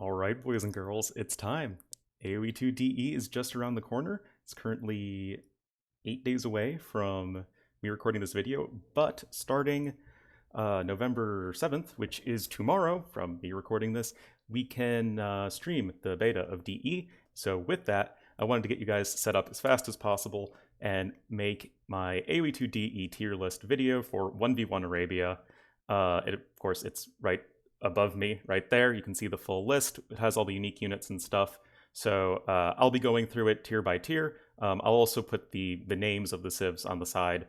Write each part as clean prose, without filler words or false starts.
Alright, boys and girls, it's time. AoE2 DE is just around the corner. It's currently 8 days away from me recording this video, but starting November 7th, which is tomorrow from me recording this, we can stream the beta of DE. So with that, I wanted to get you guys set up as fast as possible and make my AoE2 DE tier list video for 1v1 Arabia. Of course, it's right above me right there. You can see the full list. It has all the unique units and stuff. So I'll be going through it tier by tier. I'll also put the names of the civs on the side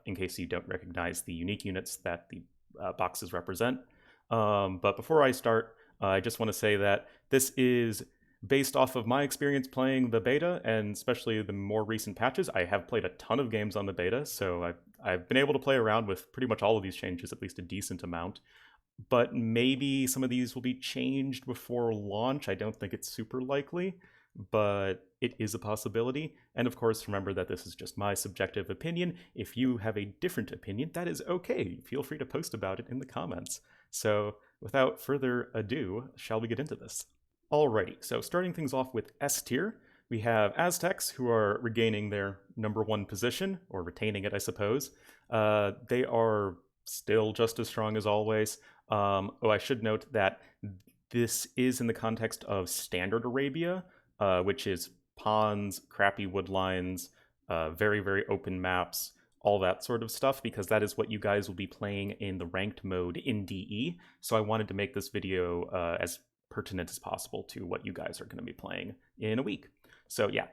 in case you don't recognize the unique units that the boxes represent. But before I start, I just want to say that this is based off of my experience playing the beta, and especially the more recent patches. I have played a ton of games on the beta, so I've been able to play around with pretty much all of these changes, at least a decent amount. But maybe some of these will be changed before launch. I don't think it's super likely, but it is a possibility. And of course, remember that this is just my subjective opinion. If you have a different opinion, that is okay. Feel free to post about it in the comments. So without further ado, shall we get into this? Alrighty, so starting things off with S tier, we have Aztecs, who are regaining their #1 position, or retaining it, I suppose. They are still just as strong as always. I should note that this is in the context of Standard Arabia, which is ponds, crappy wood lines, very, very open maps, all that sort of stuff, because that is what you guys will be playing in the ranked mode in DE. So I wanted to make this video as pertinent as possible to what you guys are going to be playing in a week. So yeah,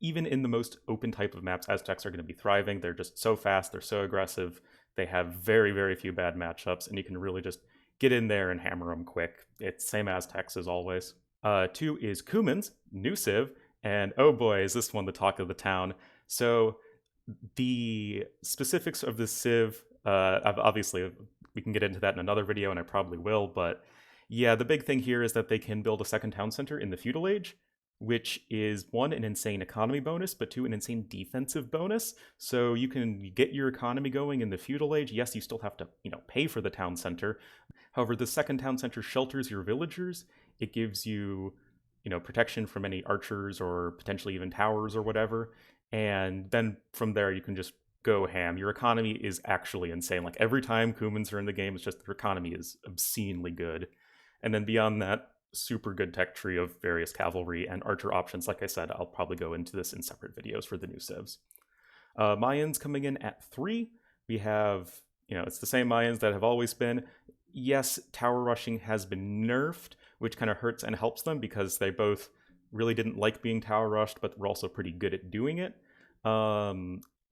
even in the most open type of maps, Aztecs are going to be thriving. They're just so fast, they're so aggressive. They have very, very few bad matchups, and you can really just get in there and hammer them quick. It's same Aztecs as always. 2 is Cumans, new civ, and oh boy, is this one the talk of the town. So the specifics of this civ, obviously, we can get into that in another video, and I probably will, but yeah, the big thing here is that they can build a second town center in the feudal age, which is 1, an insane economy bonus, but 2, an insane defensive bonus. So you can get your economy going in the feudal age. Yes, you still have to, pay for the town center. However, the second town center shelters your villagers. It gives you, protection from any archers or potentially even towers or whatever. And then from there, you can just go ham. Your economy is actually insane. Like every time Cumans are in the game, it's just their economy is obscenely good. And then beyond that, super good tech tree of various cavalry and archer options. Like I said, I'll probably go into this in separate videos for the new civs. Mayans coming in at 3. We have, it's the same Mayans that have always been. Yes, tower rushing has been nerfed, which kind of hurts and helps them because they both really didn't like being tower rushed, but were also pretty good at doing it.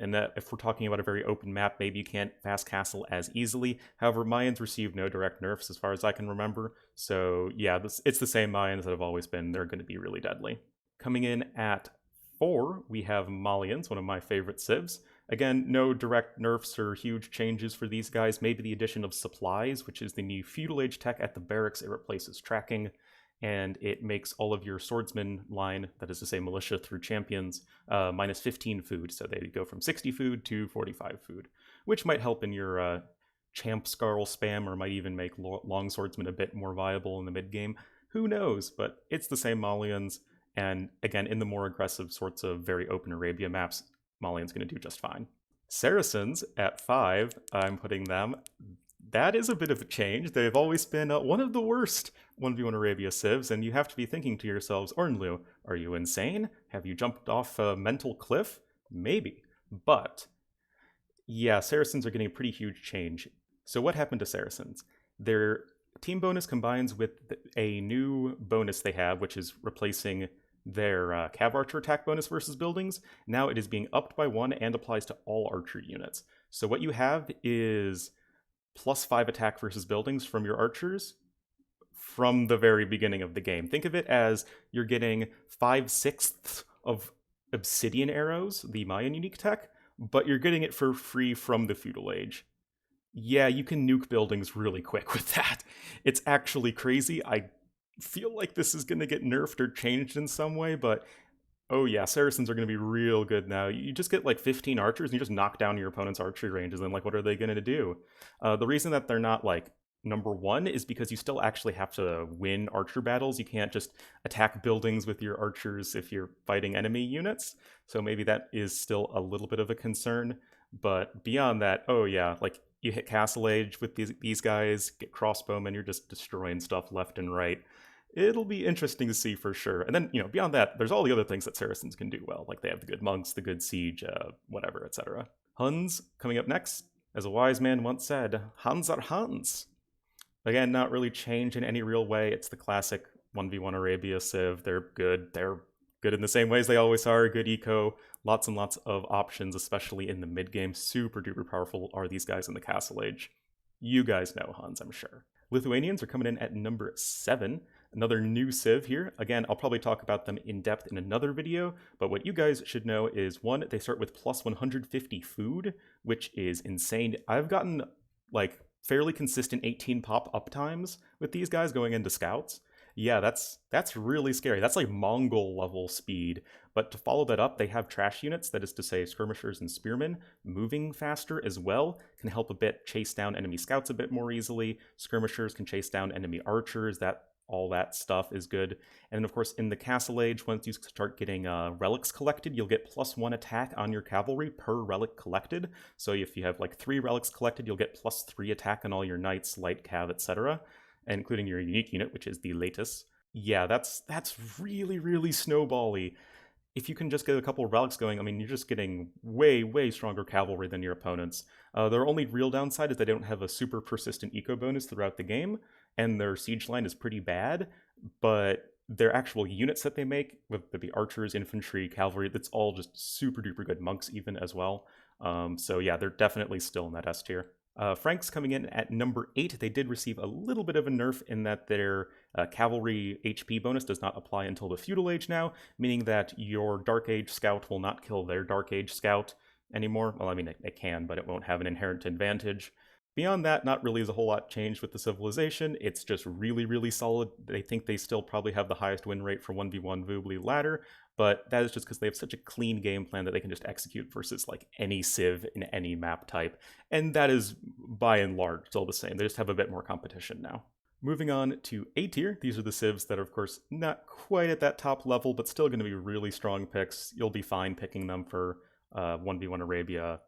And that if we're talking about a very open map, maybe you can't fast castle as easily. However, Mayans received no direct nerfs as far as I can remember. So yeah, it's the same Mayans that have always been. They're going to be really deadly. Coming in at 4, we have Malians, one of my favorite civs. Again, no direct nerfs or huge changes for these guys. Maybe the addition of supplies, which is the new feudal age tech at the barracks. It replaces tracking, and it makes all of your swordsman line, that is to say militia through champions, minus 15 food. So they go from 60 food to 45 food, which might help in your champ Scarl spam, or might even make long swordsman a bit more viable in the mid game. Who knows? But it's the same Malians, and again, in the more aggressive sorts of very open Arabia maps, Malian's going to do just fine. Saracens at 5, I'm putting them. That is a bit of a change. They've always been one of the worst 1v1 Arabia civs, and you have to be thinking to yourselves, Ornlu, are you insane? Have you jumped off a mental cliff? Maybe. But yeah, Saracens are getting a pretty huge change. So what happened to Saracens? Their team bonus combines with a new bonus they have, which is replacing their Cav Archer attack bonus versus buildings. Now it is being upped by 1 and applies to all archer units. So what you have is +5 attack versus buildings from your archers from the very beginning of the game. Think of it as you're getting 5/6 of obsidian arrows, the Mayan unique tech, but you're getting it for free from the feudal age. Yeah, you can nuke buildings really quick with that. It's actually crazy. I feel like this is going to get nerfed or changed in some way, but oh yeah, Saracens are going to be real good now. You just get like 15 archers and you just knock down your opponent's archery ranges, and like, what are they going to do? The reason that they're not like Number one is because you still actually have to win archer battles. You can't just attack buildings with your archers if you're fighting enemy units. So maybe that is still a little bit of a concern. But beyond that, oh yeah, like you hit Castle Age with these guys, get crossbowmen, you're just destroying stuff left and right. It'll be interesting to see for sure. And then, beyond that, there's all the other things that Saracens can do well. Like they have the good monks, the good siege, whatever, etc. Huns coming up next. As a wise man once said, Huns are Huns. Again, not really changed in any real way. It's the classic 1v1 Arabia Civ. They're good. They're good in the same ways they always are. Good eco. Lots and lots of options, especially in the mid game. Super duper powerful are these guys in the Castle Age. You guys know Huns, I'm sure. Lithuanians are coming in at number 7. Another new civ here. Again, I'll probably talk about them in depth in another video, but what you guys should know is, one, they start with plus 150 food, which is insane. I've gotten, like, fairly consistent 18 pop up times with these guys going into scouts. Yeah, that's really scary. That's like Mongol level speed. But to follow that up, they have trash units, that is to say skirmishers and spearmen, moving faster as well, can help a bit chase down enemy scouts a bit more easily. Skirmishers can chase down enemy archers, all that stuff is good. And then, of course, in the Castle Age, once you start getting relics collected, you'll get +1 attack on your cavalry per relic collected. So if you have like 3 relics collected, you'll get +3 attack on all your knights, light cav, etc., including your unique unit, which is the latest. Yeah, that's really, really snowbally. If you can just get a couple of relics going, I mean, you're just getting way, way stronger cavalry than your opponents. Their only real downside is they don't have a super persistent eco bonus throughout the game, and their siege line is pretty bad, but their actual units that they make, whether it be archers, infantry, cavalry, that's all just super duper good. Monks even as well. So yeah, they're definitely still in that S tier. Franks coming in at number 8. They did receive a little bit of a nerf in that their cavalry HP bonus does not apply until the feudal age now, meaning that your Dark Age scout will not kill their Dark Age scout anymore. Well, I mean, it can, but it won't have an inherent advantage. Beyond that, not really is a whole lot changed with the civilization. It's just really, really solid. They think they still probably have the highest win rate for 1v1 Voobly ladder, but that is just because they have such a clean game plan that they can just execute versus like any civ in any map type. And that is, by and large, still the same. They just have a bit more competition now. Moving on to A tier, these are the civs that are, of course, not quite at that top level, but still going to be really strong picks. You'll be fine picking them for 1v1 Arabia,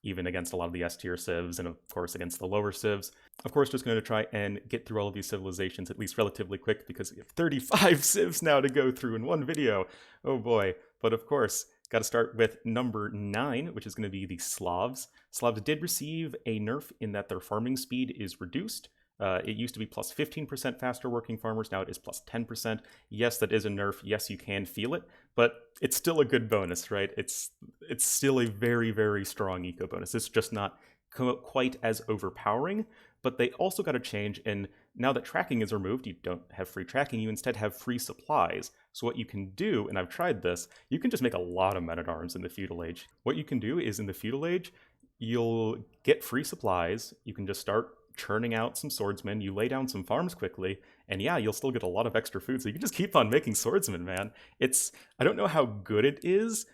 even against a lot of the S tier civs, and of course against the lower civs. Of course, just going to try and get through all of these civilizations at least relatively quick, because we have 35 civs now to go through in one video. Oh boy. But of course, got to start with number 9, which is going to be the Slavs. Slavs did receive a nerf in that their farming speed is reduced. It used to be plus 15% faster working farmers, now it is plus 10%. Yes, that is a nerf. Yes, you can feel it, but it's still a good bonus, right? It's still a very, very strong eco bonus. It's just not quite as overpowering, but they also got a change in, now that tracking is removed, you don't have free tracking, you instead have free supplies. So what you can do, and I've tried this, you can just make a lot of men-at-arms in the feudal age. What you can do is, in the feudal age, you'll get free supplies, you can just start churning out some swordsmen, you lay down some farms quickly, and yeah, you'll still get a lot of extra food, so you can just keep on making swordsmen, man. I don't know how good it is,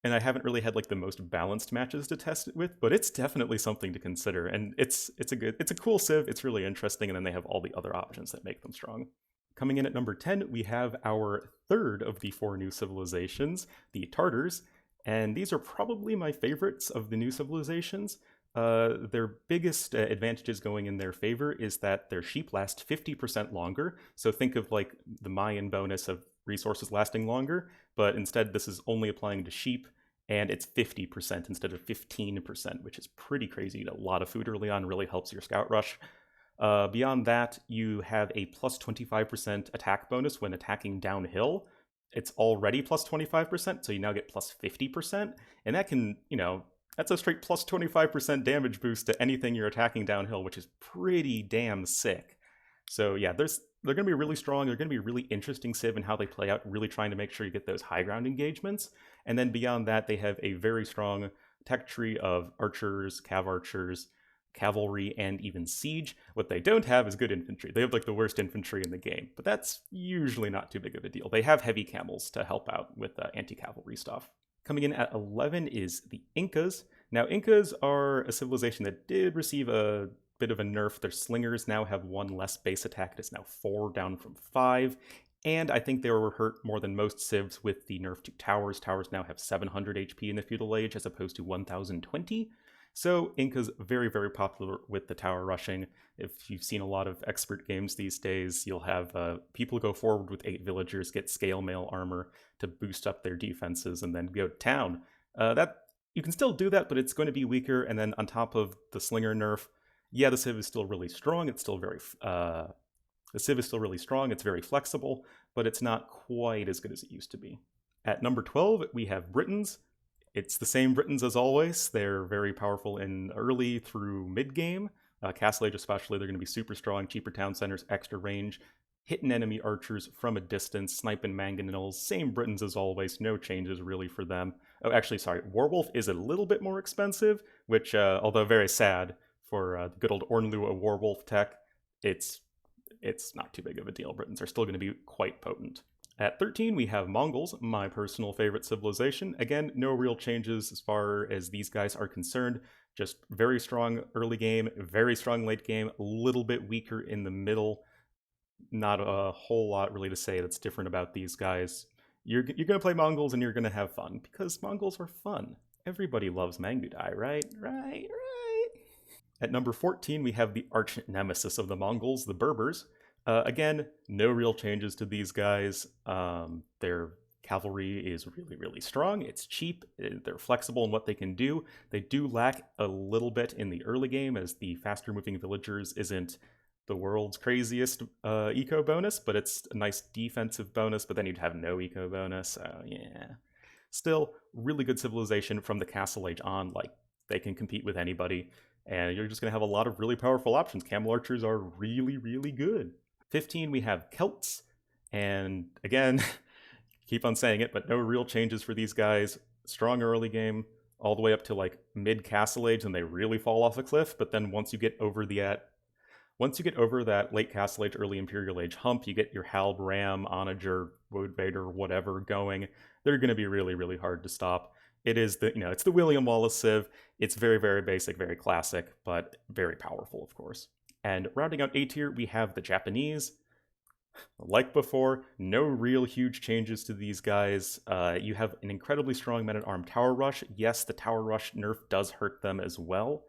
and I haven't really had like the most balanced matches to test it with, but it's definitely something to consider, and it's a cool civ, it's really interesting, and then they have all the other options that make them strong. Coming in at number 10, we have our third of the 4 new civilizations, the Tartars, and these are probably my favorites of the new civilizations. Their biggest advantages going in their favor is that their sheep last 50% longer. So think of like the Mayan bonus of resources lasting longer, but instead this is only applying to sheep, and it's 50% instead of 15%, which is pretty crazy. You get a lot of food early on, really helps your scout rush. Beyond that, you have a plus 25% attack bonus when attacking downhill. It's already plus 25%, so you now get plus 50%, and that can, that's a straight plus 25% damage boost to anything you're attacking downhill, which is pretty damn sick. So yeah, they're going to be really strong. They're going to be really interesting civ in how they play out, really trying to make sure you get those high ground engagements. And then beyond that, they have a very strong tech tree of archers, cav archers, cavalry, and even siege. What they don't have is good infantry. They have like the worst infantry in the game, but that's usually not too big of a deal. They have heavy camels to help out with anti-cavalry stuff. Coming in at 11 is the Incas. Now, Incas are a civilization that did receive a bit of a nerf. Their slingers now have one less base attack. It is now 4 down from 5. And I think they were hurt more than most civs with the nerf to towers. Towers now have 700 HP in the feudal age as opposed to 1020. So Inca's very, very popular with the tower rushing. If you've seen a lot of expert games these days, you'll have people go forward with 8 villagers, get scale mail armor to boost up their defenses, and then go to town. That you can still do that, but it's going to be weaker. And then on top of the slinger nerf, yeah, the civ is still really strong. It's still very the civ is still really strong. It's very flexible, but it's not quite as good as it used to be. At number 12, we have Britons. It's the same Britons as always. They're very powerful in early through mid game. Castle Age especially, they're going to be super strong, cheaper town centers, extra range, hitting enemy archers from a distance, sniping mangonels. Same Britons as always, no changes really for them. Oh, actually, sorry, Warwolf is a little bit more expensive, which, although very sad for the good old Ornlu, a Warwolf tech, it's not too big of a deal. Britons are still going to be quite potent. At 13, we have Mongols, my personal favorite civilization. Again, no real changes as far as these guys are concerned. Just very strong early game, very strong late game, a little bit weaker in the middle. Not a whole lot really to say that's different about these guys. You're going to play Mongols and you're going to have fun, because Mongols are fun. Everybody loves Mangudai, right? Right. At number 14, we have the arch nemesis of the Mongols, the Berbers. Again, no real changes to these guys. Their cavalry is really, really strong. It's cheap. They're flexible in what they can do. They do lack a little bit in the early game, as the faster moving villagers isn't the world's craziest eco bonus, but it's a nice defensive bonus, but then you'd have no eco bonus. So yeah. Still, really good civilization from the Castle Age on. Like, they can compete with anybody, and you're just going to have a lot of really powerful options. Camel archers are really, really good. 15, we have Celts, and again, keep on saying it, but no real changes for these guys. Strong early game, all the way up to like mid Castle Age, and they really fall off a cliff. But then once you get over that late Castle Age, early Imperial Age hump, you get your Halb, Ram, Onager, Woad Vader, whatever going. They're going to be really, really hard to stop. It's the William Wallace Civ. It's very, very basic, very classic, but very powerful, of course. And rounding out A tier, we have the Japanese. Like before, no real huge changes to these guys. You have an incredibly strong men-at-arm tower rush. Yes, the tower rush nerf does hurt them as well,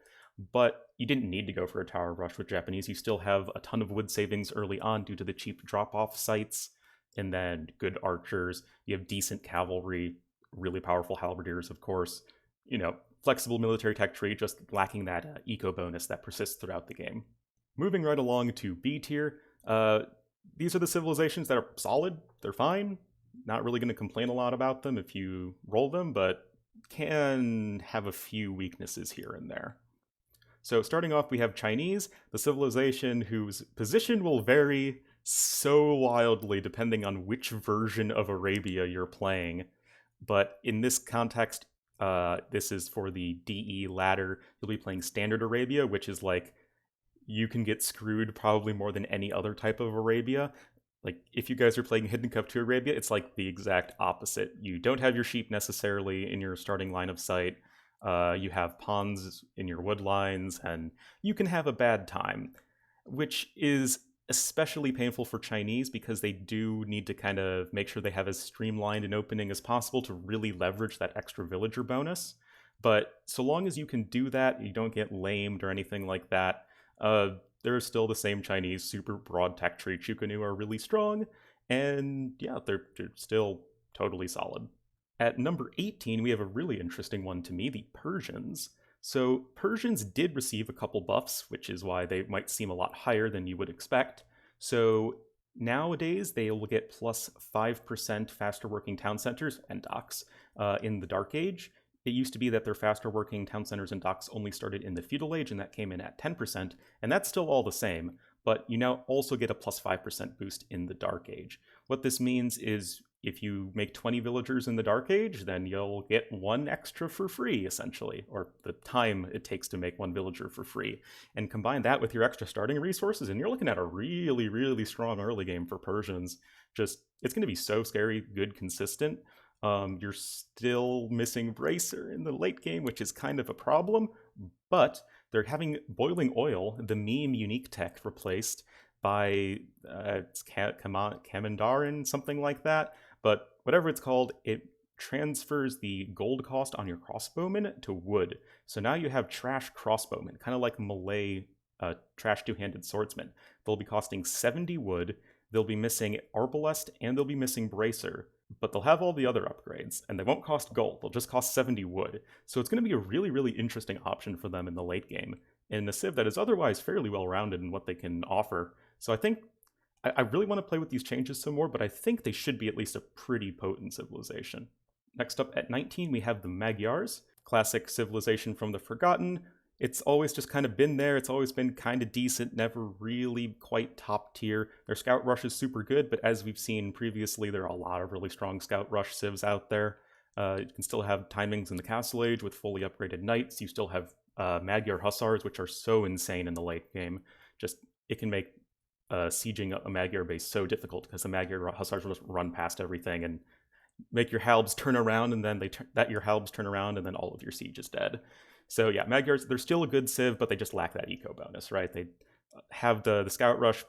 but you didn't need to go for a tower rush with Japanese. You still have a ton of wood savings early on due to the cheap drop-off sites, and then good archers. You have decent cavalry, really powerful halberdiers, of course. Flexible military tech tree, just lacking that eco bonus that persists throughout the game. Moving right along to B tier, these are the civilizations that are solid. They're fine. Not really going to complain a lot about them if you roll them, but can have a few weaknesses here and there. So starting off, we have Chinese, the civilization whose position will vary so wildly depending on which version of Arabia you're playing. But in this context, this is for the DE ladder. You'll be playing Standard Arabia, which is like, you can get screwed probably more than any other type of Arabia. Like, if you guys are playing Hidden Cup 2 Arabia, it's like the exact opposite. You don't have your sheep necessarily in your starting line of sight. You have pawns in your wood lines, and you can have a bad time, which is especially painful for Chinese because they do need to kind of make sure they have as streamlined an opening as possible to really leverage that extra villager bonus. But so long as you can do that, you don't get lamed or anything like that, they're still the same Chinese super broad tech tree. Chukanu are really strong, and yeah, they're still totally solid. At number 18, we have a really interesting one to me, the Persians. So Persians did receive a couple buffs, which is why they might seem a lot higher than you would expect. So nowadays, they will get plus 5% faster working town centers and docks in the Dark Age. It used to be that their faster working town centers and docks only started in the Feudal Age, and that came in at 10%, and that's still all the same, but you now also get a plus 5% boost in the Dark Age. What this means is if you make 20 villagers in the Dark Age, then you'll get one extra for free, essentially, or the time it takes to make one villager for free. And combine that with your extra starting resources, and you're looking at a really, really strong early game for Persians. It's going to be so scary, good, consistent. You're still missing Bracer in the late game, which is kind of a problem, but they're having boiling oil, the meme unique tech, replaced by it's Kamandarin, something like that. But whatever it's called, it transfers the gold cost on your crossbowmen to wood. So now you have trash crossbowmen, kind of like Malay trash two-handed swordsmen. They'll be costing 70 wood, they'll be missing Arbalest, and they'll be missing Bracer. But they'll have all the other upgrades, and they won't cost gold, they'll just cost 70 wood. So it's going to be a really, really interesting option for them in the late game, in a civ that is otherwise fairly well-rounded in what they can offer. So I think I really want to play with these changes some more, but I think they should be at least a pretty potent civilization. Next up at 19, we have the Magyars, classic civilization from the Forgotten. It's always just kind of been there. It's always been kind of decent, never really quite top tier. Their Scout Rush is super good, but as we've seen previously, there are a lot of really strong Scout Rush civs out there. You can still have timings in the Castle Age with fully upgraded knights. You still have Magyar Hussars, which are so insane in the late game. Just, it can make sieging a Magyar base so difficult because the Magyar Hussars will just run past everything and make your halbs turn around, and then your halbs turn around, and then all of your siege is dead. So yeah, Magyars, they're still a good civ, but they just lack that eco bonus, right? They have the Scout Rush,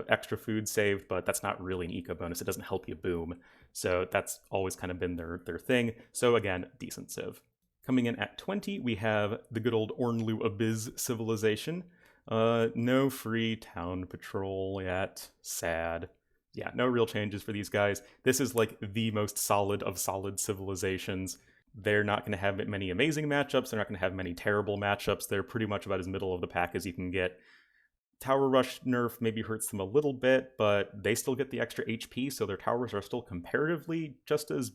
extra food saved, but that's not really an eco bonus. It doesn't help you boom. So that's always kind of been their thing. So again, decent civ. Coming in at 20, we have the good old Ornlu Abyss civilization. No free town patrol yet. Sad. Yeah, no real changes for these guys. This is like the most solid of solid civilizations. They're not going to have many amazing matchups. They're not going to have many terrible matchups. They're pretty much about as middle of the pack as you can get. Tower Rush nerf maybe hurts them a little bit, but they still get the extra HP, so their towers are still comparatively just as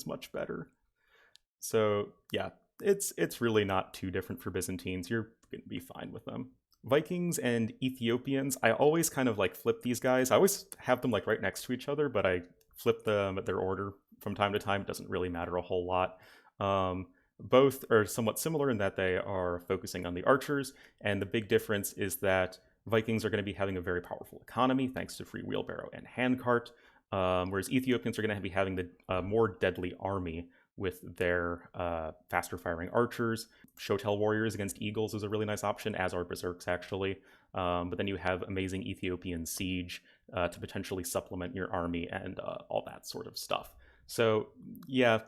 much better. So yeah, it's really not too different for Byzantines. You're going to be fine with them. Vikings and Ethiopians, I always kind of like flip these guys. I always have them like right next to each other, but I flip them at their order from time to time. It doesn't really matter a whole lot. Both are somewhat similar in that they are focusing on the archers, and the big difference is that Vikings are going to be having a very powerful economy thanks to free wheelbarrow and handcart, whereas Ethiopians are going to be having the more deadly army with their faster firing archers. Shotel warriors against eagles is a really nice option, as are berserks actually. But then you have amazing Ethiopian siege to potentially supplement your army and all that sort of stuff. So yeah,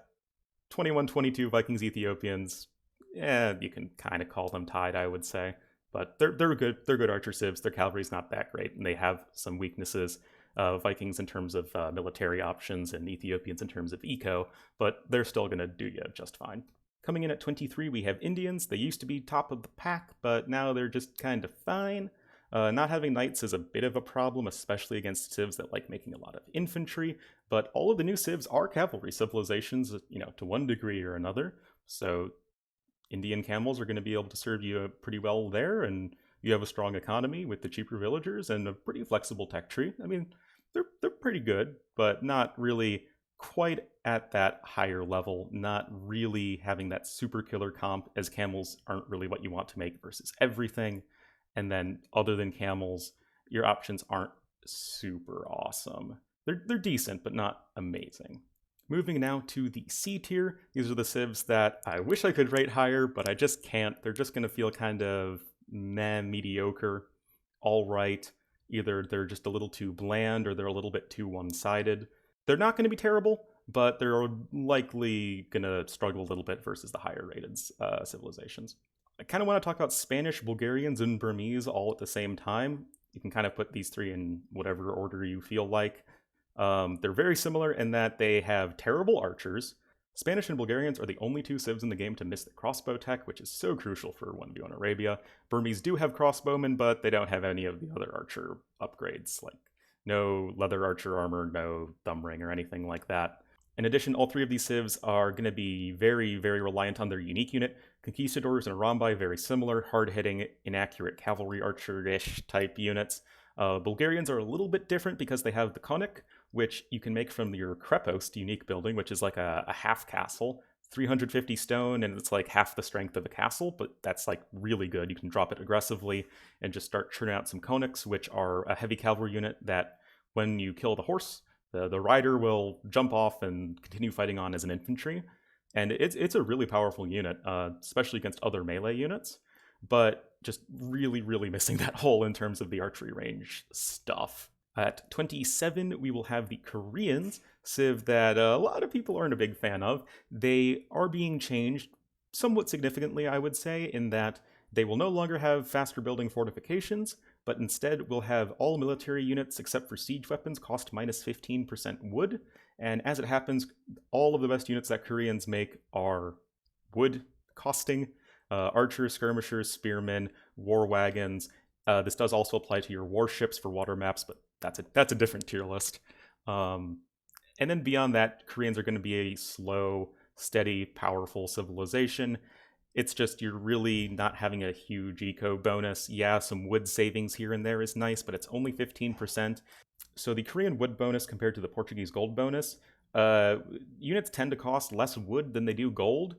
21-22 Vikings Ethiopians, you can kind of call them tied, I would say. But they're good. They're good archer civs. Their cavalry's not that great, and they have some weaknesses. Vikings in terms of military options and Ethiopians in terms of eco, but they're still going to do you just fine. Coming in at 23, we have Indians. They used to be top of the pack, but now they're just kind of fine. Not having knights is a bit of a problem, especially against civs that like making a lot of infantry, but all of the new civs are cavalry civilizations, to one degree or another. So Indian camels are going to be able to serve you pretty well there, and you have a strong economy with the cheaper villagers and a pretty flexible tech tree. I mean, they're pretty good, but not really quite at that higher level, not really having that super killer comp, as camels aren't really what you want to make versus everything. And then other than camels, your options aren't super awesome. They're decent, but not amazing. Moving now to the C tier. These are the civs that I wish I could rate higher, but I just can't. They're just going to feel kind of mediocre, all right. Either they're just a little too bland or they're a little bit too one-sided. They're not going to be terrible, but they're likely going to struggle a little bit versus the higher rated civilizations. I kind of want to talk about Spanish, Bulgarians, and Burmese all at the same time. You can kind of put these three in whatever order you feel like. They're very similar in that they have terrible archers. Spanish and Bulgarians are the only two civs in the game to miss the crossbow tech, which is so crucial for 1v1 Arabia. Burmese do have crossbowmen, but they don't have any of the other archer upgrades, like no leather archer armor, no thumb ring, or anything like that. In addition, all three of these civs are going to be very, very reliant on their unique unit. Conquistadors and Arambai, very similar, hard-hitting, inaccurate cavalry archer-ish type units. Bulgarians are a little bit different because they have the Konik, which you can make from your Krepost unique building, which is like a half castle, 350 stone, and it's like half the strength of a castle, but that's like really good. You can drop it aggressively and just start churning out some Koniks, which are a heavy cavalry unit that when you kill the horse, the rider will jump off and continue fighting on as an infantry. And it's a really powerful unit, especially against other melee units. but just really, really missing that hole in terms of the archery range stuff. At 27, we will have the Koreans, civ that a lot of people aren't a big fan of. They are being changed somewhat significantly, I would say, in that they will no longer have faster building fortifications, but instead will have all military units except for siege weapons cost minus 15% wood. And as it happens, all of the best units that Koreans make are wood costing. Archers, skirmishers, spearmen, war wagons. This does also apply to your warships for water maps, but that's a different tier list. And then beyond that, Koreans are going to be a slow, steady, powerful civilization. It's just you're really not having a huge eco bonus. Yeah, some wood savings here and there is nice, but it's only 15%. So the Korean wood bonus compared to the Portuguese gold bonus, units tend to cost less wood than they do gold,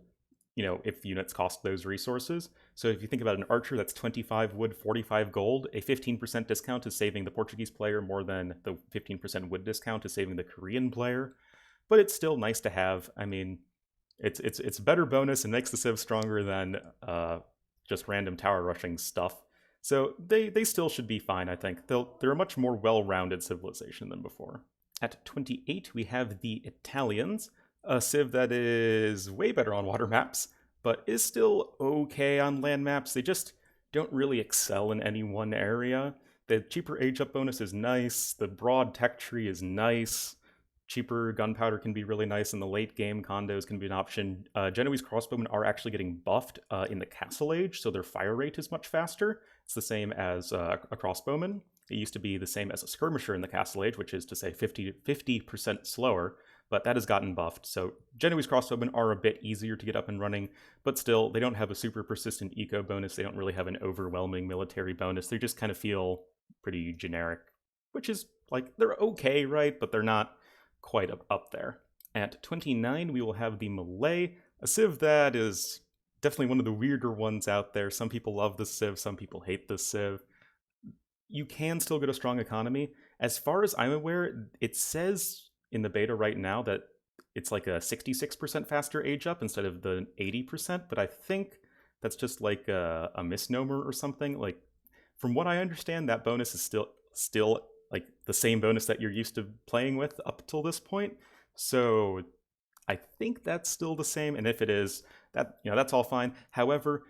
if units cost those resources. So if you think about an archer that's 25 wood, 45 gold, a 15% discount is saving the Portuguese player more than the 15% wood discount is saving the Korean player. But it's still nice to have. I mean, it's better bonus and makes the civ stronger than just random tower rushing stuff. So they still should be fine, I think. They're a much more well-rounded civilization than before. At 28, we have the Italians, a civ that is way better on water maps, but is still okay on land maps. They just don't really excel in any one area. The cheaper age up bonus is nice, the broad tech tree is nice, cheaper gunpowder can be really nice in the late game, condos can be an option. Genoese crossbowmen are actually getting buffed in the castle age, so their fire rate is much faster. It's the same as a crossbowman. It used to be the same as a skirmisher in the castle age, which is to say 50% slower, but that has gotten buffed. So Genoese crossbowmen are a bit easier to get up and running, but still, they don't have a super persistent eco bonus. They don't really have an overwhelming military bonus. They just kind of feel pretty generic, which is they're okay, right? But they're not quite up there. At 29, we will have the Malay, a civ that is definitely one of the weirder ones out there. Some people love this civ, some people hate this civ. You can still get a strong economy. As far as I'm aware, it says in the beta right now that it's like a 66% faster age up instead of the 80%, but I think that's just like a misnomer or something. From what I understand, that bonus is still like the same bonus that you're used to playing with up till this point. So I think that's still the same, and if it is, that's all fine. However,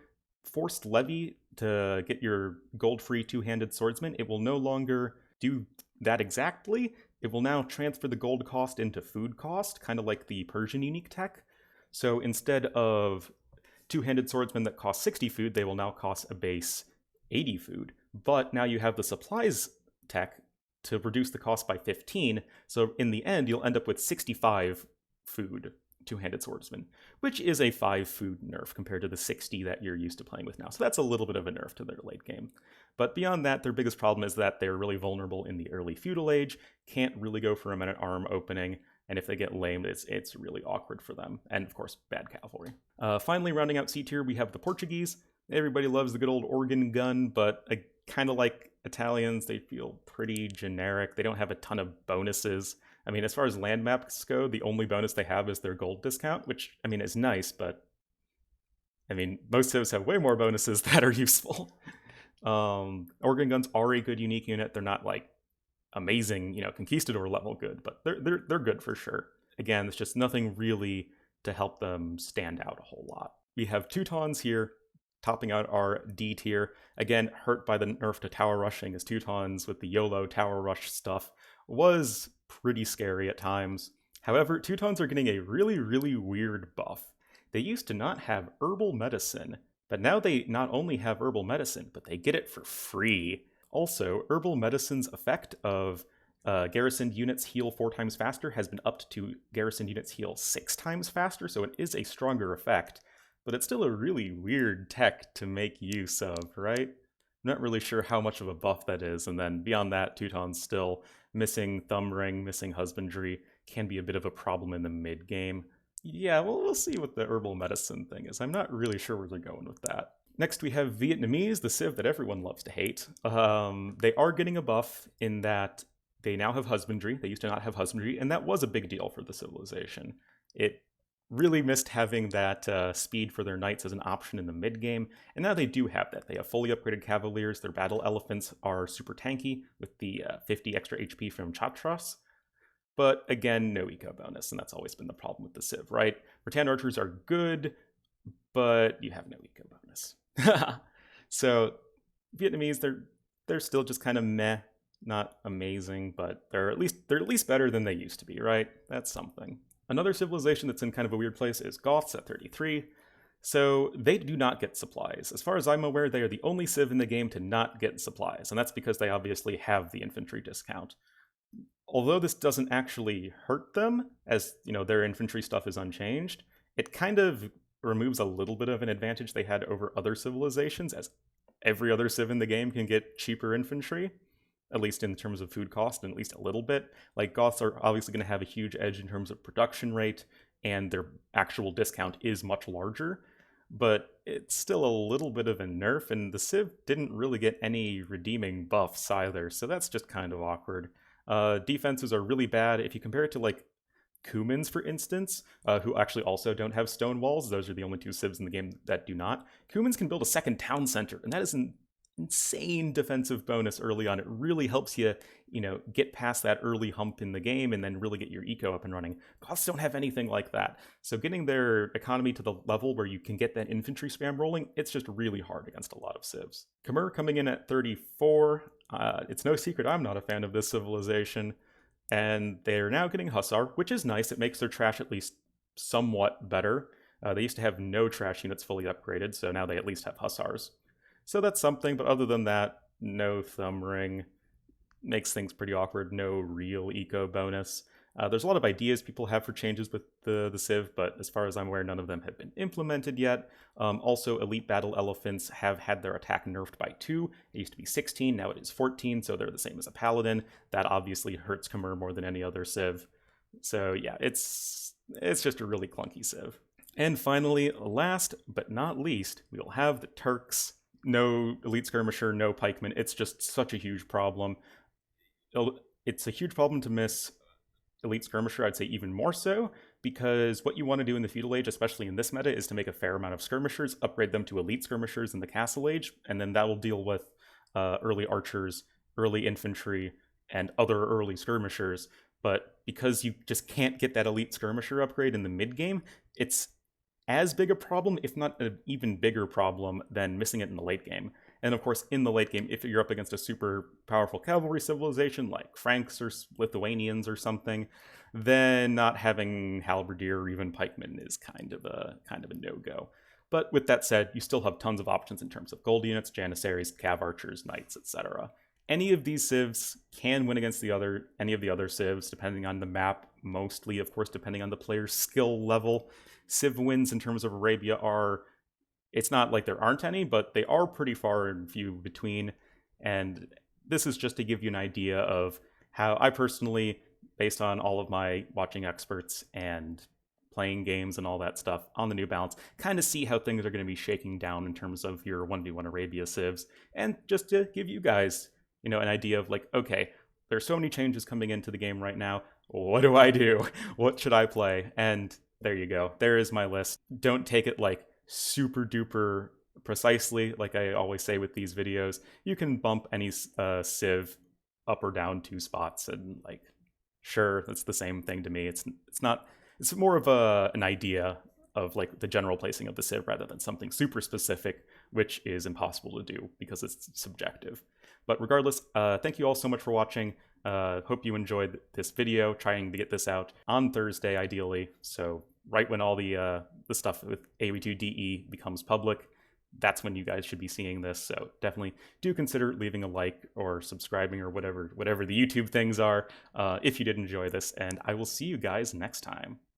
forced levy to get your gold-free two-handed swordsman, it will no longer do that exactly. It will now transfer the gold cost into food cost, kind of like the Persian unique tech. So instead of two-handed swordsmen that cost 60 food, they will now cost a base 80 food. But now you have the supplies tech to reduce the cost by 15, so in the end, you'll end up with 65 food two-handed swordsman, which is a 5 food nerf compared to the 60 that you're used to playing with now. So that's a little bit of a nerf to their late game. But beyond that, their biggest problem is that they're really vulnerable in the early feudal age, can't really go for a men-at-arm opening, and if they get lamed, it's really awkward for them. And of course, bad cavalry. Finally, rounding out C tier, we have the Portuguese. Everybody loves the good old organ gun, but kind of like Italians, they feel pretty generic. They don't have a ton of bonuses. I mean, as far as land maps go, the only bonus they have is their gold discount, which, I mean, is nice, but I mean, most civs have way more bonuses that are useful. Organ guns are a good unique unit. They're not amazing, conquistador level good, but they're good for sure. Again, it's just nothing really to help them stand out a whole lot. We have Teutons here, topping out our D tier. Again, hurt by the nerf to tower rushing, as Teutons with the YOLO tower rush stuff was pretty scary at times. However, Teutons are getting a really, really weird buff. They used to not have herbal medicine, but now they not only have herbal medicine, but they get it for free. Also, herbal medicine's effect of garrisoned units heal 4 times faster has been upped to garrisoned units heal 6 times faster, so it is a stronger effect. But it's still a really weird tech to make use of, right? I'm not really sure how much of a buff that is, and then beyond that, Teutons still missing Thumb Ring, missing Husbandry, can be a bit of a problem in the mid-game. Yeah, well, we'll see what the herbal medicine thing is. I'm not really sure where they're going with that. Next, we have Vietnamese, the civ that everyone loves to hate. They are getting a buff in that they now have Husbandry. They used to not have Husbandry, and that was a big deal for the civilization. It Really missed having that speed for their knights as an option in the mid game, and now they do have that. They have fully upgraded cavaliers. Their battle elephants are super tanky with the 50 extra HP from Chatras. But again, no eco bonus, and that's always been the problem with the Civ, right? Rattan archers are good, but you have no eco bonus. So Vietnamese, they're still just kind of meh, not amazing, but they're at least better than they used to be, right? That's something. Another civilization that's in kind of a weird place is Goths at 33. So they do not get supplies. As far as I'm aware, they are the only civ in the game to not get supplies, and that's because they obviously have the infantry discount. Although this doesn't actually hurt them, as you know, their infantry stuff is unchanged, it kind of removes a little bit of an advantage they had over other civilizations, as every other civ in the game can get cheaper infantry, at least in terms of food cost, and at least a little bit. Like, Goths are obviously going to have a huge edge in terms of production rate, and their actual discount is much larger, but it's still a little bit of a nerf, and the Civ didn't really get any redeeming buffs either, so that's just kind of awkward. Defenses are really bad. If you compare it to, like, Cumans, for instance, who actually also don't have stone walls. Those are the only two civs in the game that do not. Cumans can build a second town center, and that is an insane defensive bonus early on. It really helps you, get past that early hump in the game and then really get your eco up and running. Goths don't have anything like that. So getting their economy to the level where you can get that infantry spam rolling, it's just really hard against a lot of civs. Khmer coming in at 34. It's no secret I'm not a fan of this civilization. And they're now getting Hussar, which is nice. It makes their trash at least somewhat better. They used to have no trash units fully upgraded, so now they at least have Hussars. So that's something, but other than that, no thumb ring. Makes things pretty awkward. No real eco bonus. There's a lot of ideas people have for changes with the Civ, but as far as I'm aware, none of them have been implemented yet. Also, elite battle elephants have had their attack nerfed by 2. It used to be 16, now it is 14, so they're the same as a paladin. That obviously hurts Khmer more than any other Civ. So yeah, it's just a really clunky Civ. And finally, last but not least, we'll have the Turks. No elite skirmisher, no pikeman. It's just such a huge problem. It's a huge problem to miss elite skirmisher, I'd say even more so, because what you want to do in the feudal age, especially in this meta, is to make a fair amount of skirmishers, upgrade them to elite skirmishers in the castle age, and then that will deal with early archers, early infantry, and other early skirmishers. But because you just can't get that elite skirmisher upgrade in the mid game, it's as big a problem, if not an even bigger problem, than missing it in the late game. And of course, in the late game, if you're up against a super powerful cavalry civilization like Franks or Lithuanians or something, then not having halberdier or even pikemen is kind of a no-go. But with that said, you still have tons of options in terms of gold units, janissaries, cav archers, knights, etc. Any of these civs can win against any of the other civs, depending on the map, mostly, of course, depending on the player's skill level. Civ wins in terms of Arabia it's not like there aren't any, but they are pretty far and few between. And this is just to give you an idea of how I personally, based on all of my watching experts and playing games and all that stuff on the New Balance, kind of see how things are going to be shaking down in terms of your 1v1 Arabia civs. And just to give you guys, an idea of like, okay, there's so many changes coming into the game right now. What do I do? What should I play? And there you go. There is my list. Don't take it like super duper precisely, like I always say with these videos. You can bump any civ up or down 2 spots, and like, sure, that's the same thing to me. It's not. It's more of an idea of like the general placing of the civ rather than something super specific, which is impossible to do because it's subjective. But regardless, thank you all so much for watching. Hope you enjoyed this video, trying to get this out on Thursday, ideally. So right when all the stuff with AoE2 DE becomes public, that's when you guys should be seeing this. So definitely do consider leaving a like or subscribing or whatever the YouTube things are if you did enjoy this. And I will see you guys next time.